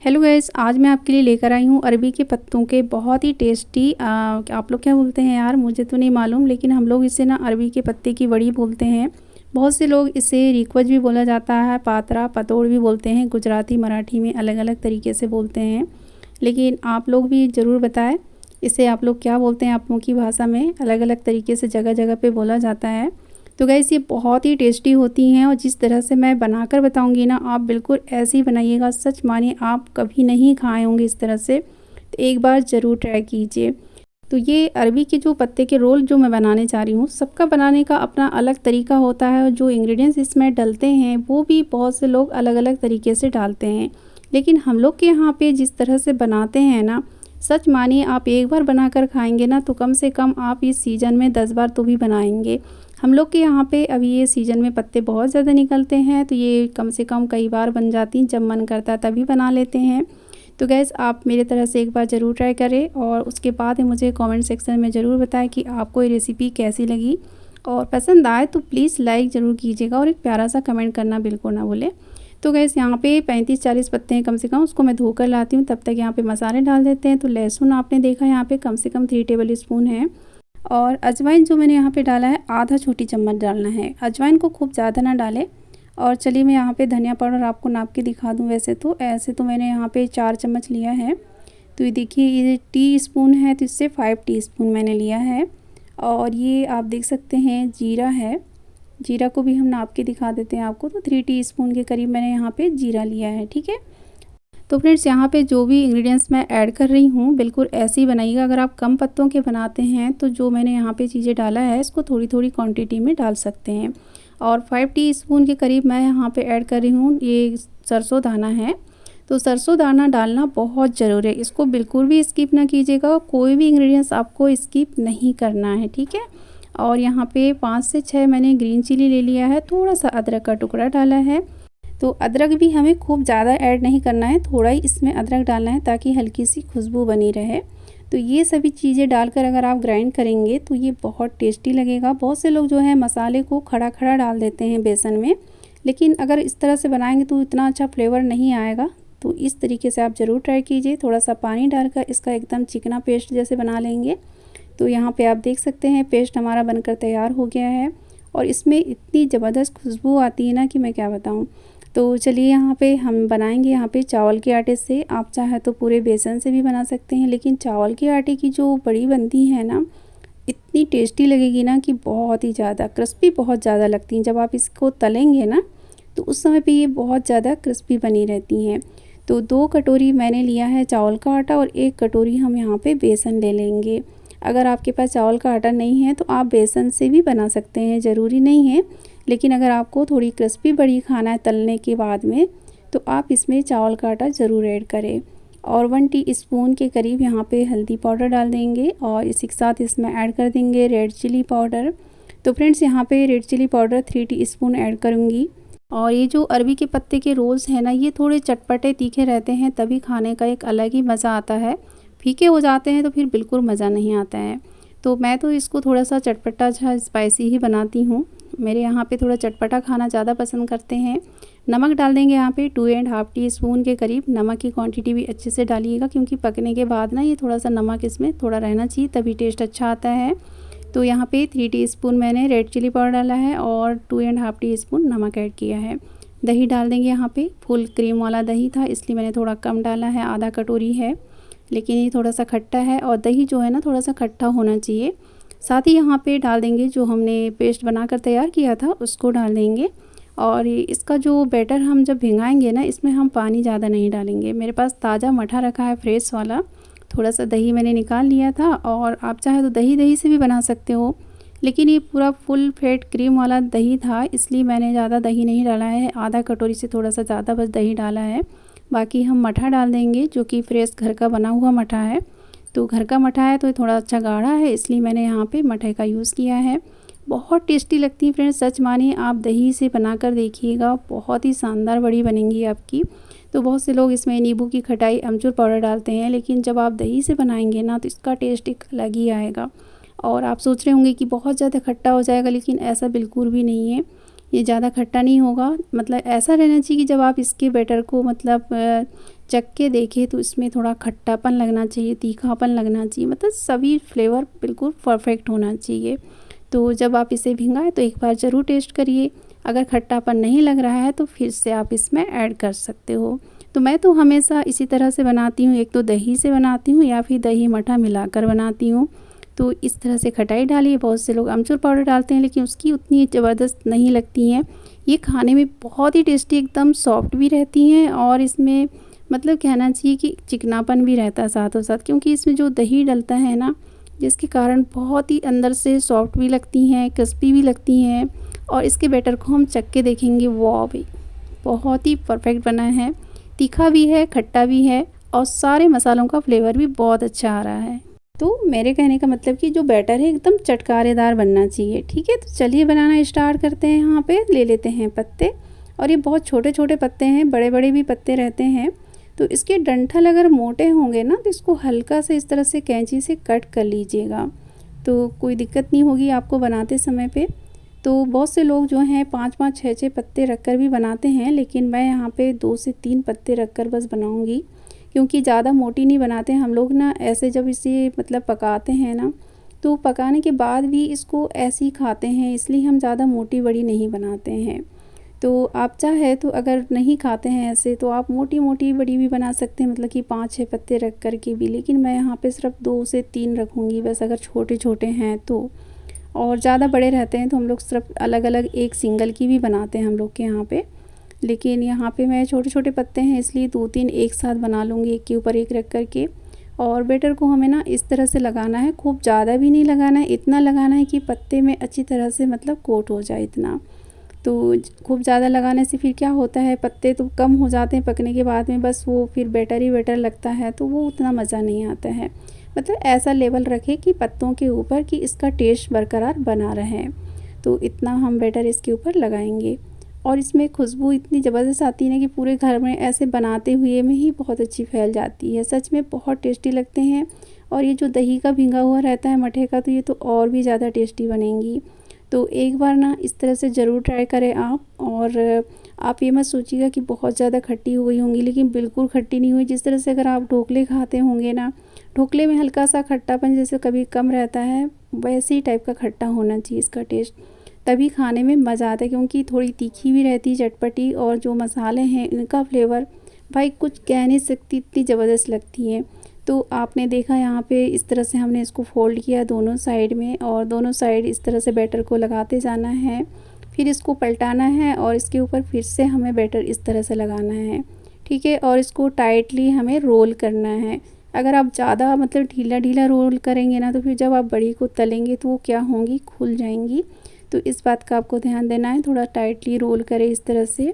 Hello guys, आज मैं आपके लिए लेकर आई हूँ अरबी के पत्तों के बहुत ही टेस्टी आप लोग क्या बोलते हैं यार, मुझे तो नहीं मालूम, लेकिन हम लोग इसे ना अरबी के पत्ते की वड़ी बोलते हैं। बहुत से लोग इसे रिकवच भी बोला जाता है, पातरा पतोड़ भी बोलते हैं। गुजराती मराठी में अलग अलग तरीके से बोलते हैं, लेकिन आप लोग भी ज़रूर बताएं इसे आप लोग क्या बोलते हैं। आप लोगों की भाषा में अलग अलग तरीके से जगह जगह पे बोला जाता है। तो गाइस ये बहुत ही टेस्टी होती हैं और जिस तरह से मैं बनाकर बताऊंगी ना, आप बिल्कुल ऐसे ही बनाइएगा। सच मानिए आप कभी नहीं खाए होंगे इस तरह से, तो एक बार ज़रूर ट्राई कीजिए। तो ये अरबी के जो पत्ते के रोल जो मैं बनाने जा रही हूँ, सबका बनाने का अपना अलग तरीका होता है और जो इंग्रेडिएंट्स इसमें डलते हैं वो भी बहुत से लोग अलग अलग तरीके से डालते हैं। लेकिन हम लोग के यहाँ पे जिस तरह से बनाते हैं ना, सच मानिए आप एक बार बनाकर खाएंगे ना तो कम से कम आप इस सीज़न में 10 बार तो भी बनाएंगे। हम लोग के यहाँ पे अभी ये सीज़न में पत्ते बहुत ज़्यादा निकलते हैं, तो ये कम से कम कई बार बन जाती हैं। जब मन करता है तभी बना लेते हैं। तो गैस आप मेरे तरह से एक बार ज़रूर ट्राई करें और उसके बाद मुझे कमेंट सेक्शन में ज़रूर बताएं कि आपको ये रेसिपी कैसी लगी। और पसंद आए तो प्लीज़ लाइक ज़रूर कीजिएगा और एक प्यारा सा कमेंट करना बिल्कुल ना भूलें। तो गैस यहाँ पे 35-40 पत्ते हैं कम से कम, उसको मैं धोकर लाती हूँ। तब तक यहाँ पे मसाले डाल देते हैं। तो लहसुन आपने देखा यहाँ पे कम से कम 3 टेबल स्पून है। और अजवाइन जो मैंने यहाँ पे डाला है आधा छोटी चम्मच डालना है। अजवाइन को खूब ज़्यादा ना डालें। और चलिए मैं यहाँ पे धनिया पाउडर आपको नाप के दिखा दूँ। वैसे तो ऐसे तो मैंने यहाँ पे 4 चम्मच लिया है, तो ये देखिए ये टीस्पून है, तो इससे 5 टीस्पून मैंने लिया है। और ये आप देख सकते हैं जीरा है, जीरा को भी हम नाप के दिखा देते हैं आपको। तो 3 टीस्पून के करीब मैंने यहाँ पे जीरा लिया है, ठीक है। तो फ्रेंड्स यहाँ पे जो भी इंग्रेडिएंट्स मैं ऐड कर रही हूँ बिल्कुल ऐसे ही बनाइएगा। अगर आप कम पत्तों के बनाते हैं तो जो मैंने यहाँ पे चीज़ें डाला है इसको थोड़ी थोड़ी क्वांटिटी में डाल सकते हैं। और 5 टीस्पून के करीब मैं यहाँ पे ऐड कर रही हूँ ये सरसों दाना है। तो सरसों दाना डालना बहुत ज़रूरी है, इसको बिल्कुल भी स्किप ना कीजिएगा। कोई भी इंग्रेडिएंट्स आपको स्किप नहीं करना है, ठीक है। और यहाँ पे 5 से 6 मैंने ग्रीन चिली ले लिया है, थोड़ा सा अदरक का टुकड़ा डाला है। तो अदरक भी हमें खूब ज़्यादा ऐड नहीं करना है, थोड़ा ही इसमें अदरक डालना है ताकि हल्की सी खुशबू बनी रहे। तो ये सभी चीज़ें डालकर अगर आप ग्राइंड करेंगे तो ये बहुत टेस्टी लगेगा। बहुत से लोग जो है मसाले को खड़ा खड़ा डाल देते हैं बेसन में, लेकिन अगर इस तरह से बनाएंगे तो इतना अच्छा फ्लेवर नहीं आएगा। तो इस तरीके से आप ज़रूर ट्राई कीजिए। थोड़ा सा पानी डालकर इसका एकदम चिकना पेस्ट जैसे बना लेंगे। तो यहाँ पे आप देख सकते हैं पेस्ट हमारा बनकर तैयार हो गया है और इसमें इतनी ज़बरदस्त खुशबू आती है ना कि मैं क्या बताऊँ। तो चलिए यहाँ पे हम बनाएंगे यहाँ पे चावल के आटे से। आप चाहे तो पूरे बेसन से भी बना सकते हैं, लेकिन चावल के आटे की जो बड़ी बनती है ना, इतनी टेस्टी लगेगी ना कि बहुत ही ज़्यादा क्रिस्पी, बहुत ज़्यादा लगती हैं। जब आप इसको तलेंगे ना तो उस समय पे ये बहुत ज़्यादा क्रिस्पी बनी रहती हैं। तो 2 कटोरी मैंने लिया है चावल का आटा और 1 कटोरी हम यहाँ पे बेसन ले लेंगे। अगर आपके पास चावल का आटा नहीं है तो आप बेसन से भी बना सकते हैं, ज़रूरी नहीं है। लेकिन अगर आपको थोड़ी क्रिस्पी बड़ी खाना है तलने के बाद में, तो आप इसमें चावल का आटा ज़रूर ऐड करें। और 1 टीस्पून के करीब यहाँ पे हल्दी पाउडर डाल देंगे और इसी के साथ इसमें ऐड कर देंगे रेड चिली पाउडर। तो फ्रेंड्स यहाँ पे red chilli powder 3 teaspoon add करूँगी। और ये जो अरबी के पत्ते के रोल्स हैं ना, ये थोड़े चटपटे तीखे रहते हैं, तभी खाने का एक अलग ही मज़ा आता है। फीके हो जाते हैं तो फिर बिल्कुल मज़ा नहीं आता है। तो मैं तो इसको थोड़ा सा चटपटा सा स्पाइसी ही बनाती हूँ। मेरे यहाँ पे थोड़ा चटपटा खाना ज़्यादा पसंद करते हैं। नमक डाल देंगे यहाँ पे 2.5 टीस्पून के करीब। नमक की क्वांटिटी भी अच्छे से डालिएगा, क्योंकि पकने के बाद ना ये थोड़ा सा नमक इसमें थोड़ा रहना चाहिए, तभी टेस्ट अच्छा आता है। तो यहाँ पे 3 टीस्पून मैंने रेड चिली पाउडर डाला है और 2.5 टीस्पून नमक ऐड किया है। दही डाल देंगे यहाँ पे। फुल क्रीम वाला दही था इसलिए मैंने थोड़ा कम डाला है, आधा कटोरी है, लेकिन ये थोड़ा सा खट्टा है और दही जो है ना थोड़ा सा खट्टा होना चाहिए। साथ ही यहाँ पे डाल देंगे जो हमने पेस्ट बनाकर तैयार किया था उसको डाल देंगे। और इसका जो बैटर हम जब भिंगाएंगे ना, इसमें हम पानी ज़्यादा नहीं डालेंगे। मेरे पास ताज़ा मठा रखा है फ्रेश वाला, थोड़ा सा दही मैंने निकाल लिया था। और आप चाहे तो दही दही से भी बना सकते हो, लेकिन ये पूरा फुल फैट क्रीम वाला दही था इसलिए मैंने ज़्यादा दही नहीं डाला है। आधा कटोरी से थोड़ा सा ज़्यादा बस दही डाला है। बाकी हम मठा डाल देंगे जो कि फ्रेश घर का बना हुआ मठा है। तो घर का मठा है तो ये थोड़ा अच्छा गाढ़ा है, इसलिए मैंने यहाँ पे मठे का यूज़ किया है। बहुत टेस्टी लगती है फ्रेंड्स, सच मानिए आप दही से बनाकर देखिएगा, बहुत ही शानदार बड़ी बनेंगी आपकी। तो बहुत से लोग इसमें नींबू की खटाई अमचूर पाउडर डालते हैं, लेकिन जब आप दही से बनाएंगे ना तो इसका टेस्ट एक अलग ही आएगा। और आप सोच रहे होंगे कि बहुत ज़्यादा खट्टा हो जाएगा, लेकिन ऐसा बिल्कुल भी नहीं है। ये ज़्यादा खट्टा नहीं होगा, मतलब ऐसा रहना चाहिए कि जब आप इसके बैटर को मतलब चख के देखें तो इसमें थोड़ा खट्टापन लगना चाहिए, तीखापन लगना चाहिए, मतलब सभी फ्लेवर बिल्कुल परफेक्ट होना चाहिए। तो जब आप इसे भिंगाएं तो एक बार ज़रूर टेस्ट करिए। अगर खट्टापन नहीं लग रहा है तो फिर से आप इसमें ऐड कर सकते हो। तो मैं तो हमेशा इसी तरह से बनाती हूँ, एक तो दही से बनाती हूँ या फिर दही मठा मिलाकर बनाती हूँ। तो इस तरह से खटाई डालिए। बहुत से लोग अमचूर पाउडर डालते हैं लेकिन उसकी उतनी ज़बरदस्त नहीं लगती हैं। ये खाने में बहुत ही टेस्टी, एकदम सॉफ्ट भी रहती हैं और इसमें मतलब कहना चाहिए कि चिकनापन भी रहता है साथों साथ, क्योंकि इसमें जो दही डलता है ना, जिसके कारण बहुत ही अंदर से सॉफ्ट भी लगती हैं, क्रिस्पी भी लगती हैं। और इसके बैटर को हम चख के देखेंगे, वाह भाई बहुत ही परफेक्ट बना है, तीखा भी है, खट्टा भी है और सारे मसालों का फ्लेवर भी बहुत अच्छा आ रहा है। तो मेरे कहने का मतलब कि जो बैटर है एकदम चटकारेदार बनना चाहिए। ठीक है, तो चलिए बनाना स्टार्ट करते हैं। यहाँ पे ले लेते हैं पत्ते, और ये बहुत छोटे छोटे पत्ते हैं, बड़े बड़े भी पत्ते रहते हैं। तो इसके डंठल अगर मोटे होंगे ना तो इसको हल्का से इस तरह से कैंची से कट कर लीजिएगा, तो कोई दिक्कत नहीं होगी आपको बनाते समय पे। तो बहुत से लोग जो हैं 5-5 6-6 पत्ते रखकर भी बनाते हैं, लेकिन मैं यहाँ पे 2 से 3 पत्ते रखकर बस बनाऊँगी, क्योंकि ज़्यादा मोटी नहीं बनाते हम लोग ना। ऐसे जब इसे मतलब पकाते हैं ना, तो पकाने के बाद भी इसको ऐसे ही खाते हैं, इसलिए हम ज़्यादा मोटी बड़ी नहीं बनाते हैं। तो आप चाहे तो अगर नहीं खाते हैं ऐसे तो आप मोटी मोटी बड़ी भी बना सकते हैं, मतलब कि 5-6 पत्ते रख कर के भी। लेकिन मैं यहाँ पे सिर्फ 2 से 3 रखूँगी बस, अगर छोटे छोटे हैं तो। और ज़्यादा बड़े रहते हैं तो हम लोग सिर्फ अलग अलग एक सिंगल की भी बनाते हैं हम लोग के यहाँ पे। लेकिन यहाँ पे मैं छोटे छोटे पत्ते हैं इसलिए 2-3 एक साथ बना लूँगी, एक के ऊपर एक रख कर के। और बैटर को हमें ना इस तरह से लगाना है, खूब ज़्यादा भी नहीं लगाना है, इतना लगाना है कि पत्ते में अच्छी तरह से मतलब कोट हो जाए इतना। तो खूब ज़्यादा लगाने से फिर क्या होता है, पत्ते तो कम हो जाते हैं पकने के बाद में, बस वो फिर बैटर ही बैटर लगता है, तो वो उतना मज़ा नहीं आता है। मतलब ऐसा लेवल रखें कि पत्तों के ऊपर कि इसका टेस्ट बरकरार बना रहे। तो इतना हम बैटर इसके ऊपर लगाएंगे। और इसमें खुशबू इतनी ज़बरदस्त आती है ना कि पूरे घर में ऐसे बनाते हुए में ही बहुत अच्छी फैल जाती है। सच में बहुत टेस्टी लगते हैं। और ये जो दही का भिंगा हुआ रहता है मठे का, तो ये तो और भी ज़्यादा टेस्टी बनेंगी। तो एक बार ना इस तरह से ज़रूर ट्राई करें आप। और आप ये मत सोचिएगा कि बहुत ज़्यादा खट्टी हो गई होंगी, लेकिन बिल्कुल खट्टी नहीं हुई। जिस तरह से अगर आप ढोकले खाते होंगे ना, ढोकले में हल्का सा खट्टापन जैसे कभी कम रहता है, वैसे ही टाइप का खट्टा होना चाहिए इसका टेस्ट, तभी खाने में मज़ा आता है। क्योंकि थोड़ी तीखी भी रहती है, चटपटी, और जो मसाले हैं इनका फ्लेवर भाई कुछ कह नहीं सकती, इतनी ज़बरदस्त लगती है। तो आपने देखा यहाँ पे इस तरह से हमने इसको फ़ोल्ड किया दोनों साइड में, और दोनों साइड इस तरह से बैटर को लगाते जाना है। फिर इसको पलटाना है और इसके ऊपर फिर से हमें बैटर इस तरह से लगाना है। ठीक है, और इसको टाइटली हमें रोल करना है। अगर आप ज़्यादा मतलब ढीला ढीला रोल करेंगे ना, तो फिर जब आप बड़ी को तलेंगे तो वो क्या होंगी, खुल जाएंगी। तो इस बात का आपको ध्यान देना है, थोड़ा टाइटली रोल करें इस तरह से।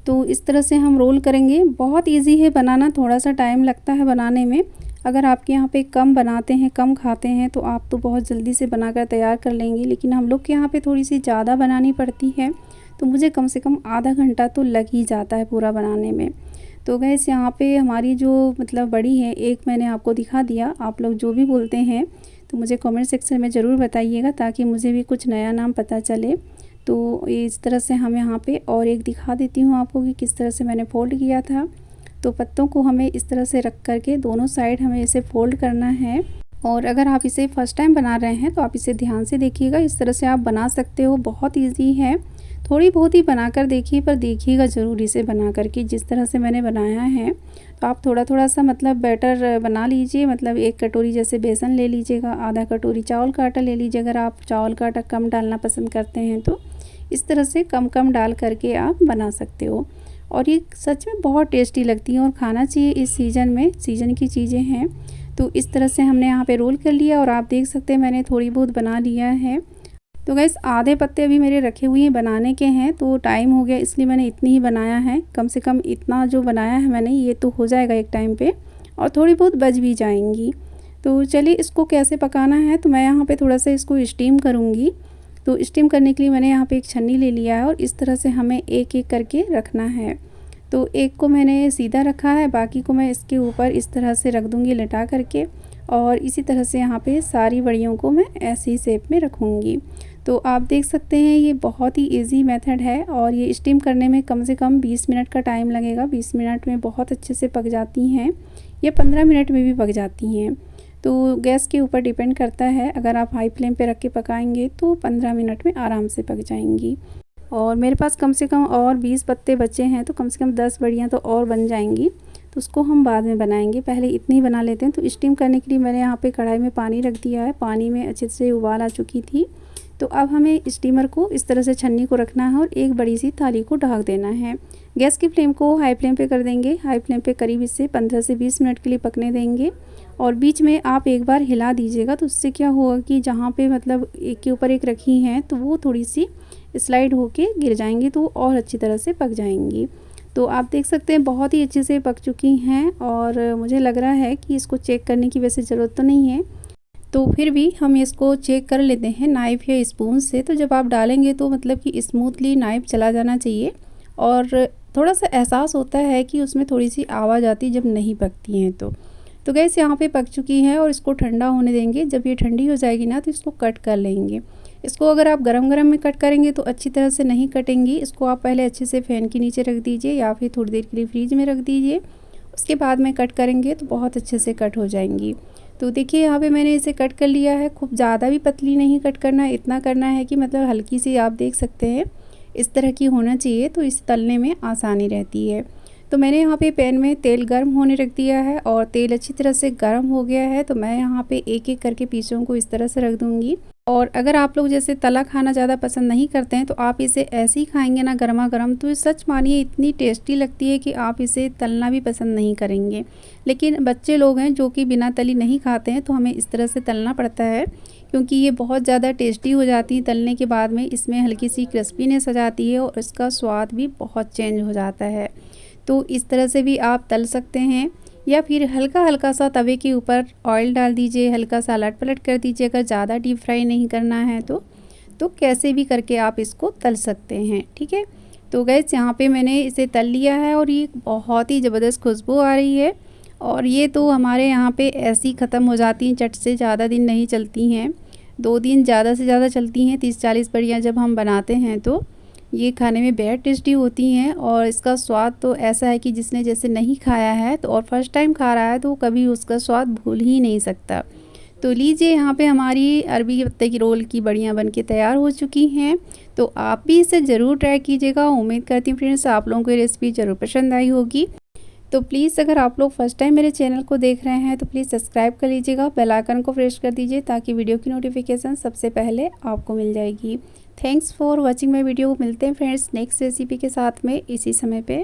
तो इस तरह से हम रोल करेंगे। बहुत इजी है बनाना, थोड़ा सा टाइम लगता है बनाने में। अगर आपके यहाँ पे कम बनाते हैं, कम खाते हैं, तो आप तो बहुत जल्दी से बनाकर तैयार कर लेंगे। लेकिन हम लोग के यहाँ पे थोड़ी सी ज़्यादा बनानी पड़ती है, तो मुझे कम से कम आधा घंटा तो लग ही जाता है पूरा बनाने में। तो गैस यहाँ पे हमारी जो मतलब बड़ी है, एक मैंने आपको दिखा दिया। आप लोग जो भी बोलते हैं तो मुझे कमेंट सेक्शन में ज़रूर बताइएगा, ताकि मुझे भी कुछ नया नाम पता चले। तो इस तरह से हम यहाँ पे और एक दिखा देती हूँ आपको कि किस तरह से मैंने फ़ोल्ड किया था। तो पत्तों को हमें इस तरह से रख कर के दोनों साइड हमें इसे फ़ोल्ड करना है। और अगर आप इसे फ़र्स्ट टाइम बना रहे हैं तो आप इसे ध्यान से देखिएगा, इस तरह से आप बना सकते हो, बहुत ईजी है। थोड़ी बहुत ही बना कर देखिए, पर देखिएगा ज़रूर इसे बना कर के जिस तरह से मैंने बनाया है। तो आप थोड़ा थोड़ा सा मतलब बैटर बना लीजिए, मतलब 1 कटोरी जैसे बेसन ले लीजिएगा, आधा कटोरी चावल का आटा ले लीजिए। अगर आप चावल का आटा कम डालना पसंद करते हैं तो इस तरह से कम कम डाल करके आप बना सकते हो। और ये सच में बहुत टेस्टी लगती हैं और खाना चाहिए इस सीज़न में, सीज़न की चीज़ें हैं। तो इस तरह से हमने यहाँ पे रोल कर लिया, और आप देख सकते हैं मैंने थोड़ी बहुत बना लिया है। तो गैस आधे पत्ते अभी मेरे रखे हुए हैं, बनाने के हैं, तो टाइम हो गया इसलिए मैंने इतनी ही बनाया है। कम से कम इतना जो बनाया है मैंने, ये तो हो जाएगा एक टाइम पे, और थोड़ी बहुत बच भी जाएंगी। तो चलिए इसको कैसे पकाना है, तो मैं यहाँ पे थोड़ा सा इसको स्टीम करूँगी। तो स्टीम करने के लिए मैंने यहाँ पे एक छन्नी ले लिया है, और इस तरह से हमें एक एक करके रखना है। तो एक को मैंने सीधा रखा है, बाकी को मैं इसके ऊपर इस तरह से रख दूँगी लेटा करके। और इसी तरह से यहाँ पे सारी बड़ियों को मैं ऐसी शेप में रखूँगी। तो आप देख सकते हैं ये बहुत ही इजी मेथड है और ये स्टीम करने में कम से कम 20 मिनट का टाइम लगेगा। 20 मिनट में बहुत अच्छे से पक जाती हैं, ये 15 मिनट में भी पक जाती हैं। तो गैस के ऊपर डिपेंड करता है, अगर आप हाई फ्लेम पे रख के पकाएंगे तो 15 मिनट में आराम से पक जाएंगी। और मेरे पास कम से कम और 20 पत्ते बचे हैं, तो कम से कम 10 बड़ियाँ तो और बन जाएंगी, तो उसको हम बाद में बनाएंगे, पहले इतनी ही बना लेते हैं। तो स्टीम करने के लिए मैंने यहाँ पे कढ़ाई में पानी रख दिया है, पानी में अच्छे से उबाल आ चुकी थी। तो अब हमें स्टीमर को इस तरह से छन्नी को रखना है और एक बड़ी सी थाली को ढक देना है। गैस की फ्लेम को हाई फ्लेम पे कर देंगे, हाई फ्लेम पे करीब इसे 15 से 20 मिनट के लिए पकने देंगे। और बीच में आप एक बार हिला दीजिएगा, तो उससे क्या होगा कि जहाँ पे मतलब एक के ऊपर एक रखी हैं तो वो थोड़ी सी स्लाइड होके गिर जाएंगी, तो और अच्छी तरह से पक जाएंगी। तो आप देख सकते हैं बहुत ही अच्छे से पक चुकी हैं और मुझे लग रहा है कि इसको चेक करने की वैसे ज़रूरत तो नहीं है, तो फिर भी हम इसको चेक कर लेते हैं नाइफ़ या स्पून से। तो जब आप डालेंगे तो मतलब कि स्मूथली नाइफ़ चला जाना चाहिए और थोड़ा सा एहसास होता है कि उसमें थोड़ी सी आवाज़ आती है जब नहीं पकती हैं। तो गैस यहाँ पे पक चुकी हैं और इसको ठंडा होने देंगे। जब ये ठंडी हो जाएगी ना तो इसको कट कर लेंगे। इसको अगर आप गरम में कट करेंगे तो अच्छी तरह से नहीं कटेंगी। इसको आप पहले अच्छे से फ़ैन के नीचे रख दीजिए या फिर थोड़ी देर के लिए फ्रीज में रख दीजिए, उसके बाद में कट करेंगे तो बहुत अच्छे से कट हो जाएंगी। तो देखिए यहाँ पे मैंने इसे कट कर लिया है। खूब ज़्यादा भी पतली नहीं कट करना है, इतना करना है कि मतलब हल्की सी, आप देख सकते हैं इस तरह की होना चाहिए, तो इस तलने में आसानी रहती है। तो मैंने यहाँ पे पैन में तेल गर्म होने रख दिया है और तेल अच्छी तरह से गर्म हो गया है। तो मैं यहाँ पे एक एक करके पीसों को इस तरह से रख दूँगी। और अगर आप लोग जैसे तला खाना ज़्यादा पसंद नहीं करते हैं तो आप इसे ऐसे ही खाएंगे ना गरमा गर्म, तो सच मानिए इतनी टेस्टी लगती है कि आप इसे तलना भी पसंद नहीं करेंगे। लेकिन बच्चे लोग हैं जो कि बिना तली नहीं खाते हैं, तो हमें इस तरह से तलना पड़ता है क्योंकि ये बहुत ज़्यादा टेस्टी हो जाती है। तलने के बाद में इसमें हल्की सी क्रिस्पीनेस आ जाती है और इसका स्वाद भी बहुत चेंज हो जाता है। तो इस तरह से भी आप तल सकते हैं या फिर हल्का हल्का सा तवे के ऊपर ऑयल डाल दीजिए, हल्का सा अलट पलट कर दीजिए। अगर ज़्यादा डीप फ्राई नहीं करना है तो कैसे भी करके आप इसको तल सकते हैं, ठीक है। तो गैस यहाँ पे मैंने इसे तल लिया है और ये बहुत ही ज़बरदस्त खुशबू आ रही है। और ये तो हमारे यहाँ पे ऐसी ख़त्म हो जाती हैं चट से, ज़्यादा दिन नहीं चलती हैं, 2 दिन ज़्यादा से ज़्यादा चलती हैं। 30-40 बड़ियाँ जब हम बनाते हैं तो ये खाने में बेहद टेस्टी होती हैं और इसका स्वाद तो ऐसा है कि जिसने जैसे नहीं खाया है तो और फर्स्ट टाइम खा रहा है तो कभी उसका स्वाद भूल ही नहीं सकता। तो लीजिए यहाँ पे हमारी अरबी के पत्ते की रोल की बड़ियाँ बनके तैयार हो चुकी हैं। तो आप भी इसे ज़रूर ट्राई कीजिएगा। उम्मीद करती हूँ फ्रेंड्स आप लोगों को ये रेसिपी ज़रूर पसंद आई होगी। तो प्लीज़ अगर आप लोग फर्स्ट टाइम मेरे चैनल को देख रहे हैं तो प्लीज़ सब्सक्राइब कर लीजिएगा, बेल आइकन को प्रेस कर दीजिए ताकि वीडियो की नोटिफिकेशन सबसे पहले आपको मिल जाएगी। Thanks for watching my video. मिलते हैं फ्रेंड्स नेक्स्ट रेसिपी के साथ में इसी समय पे।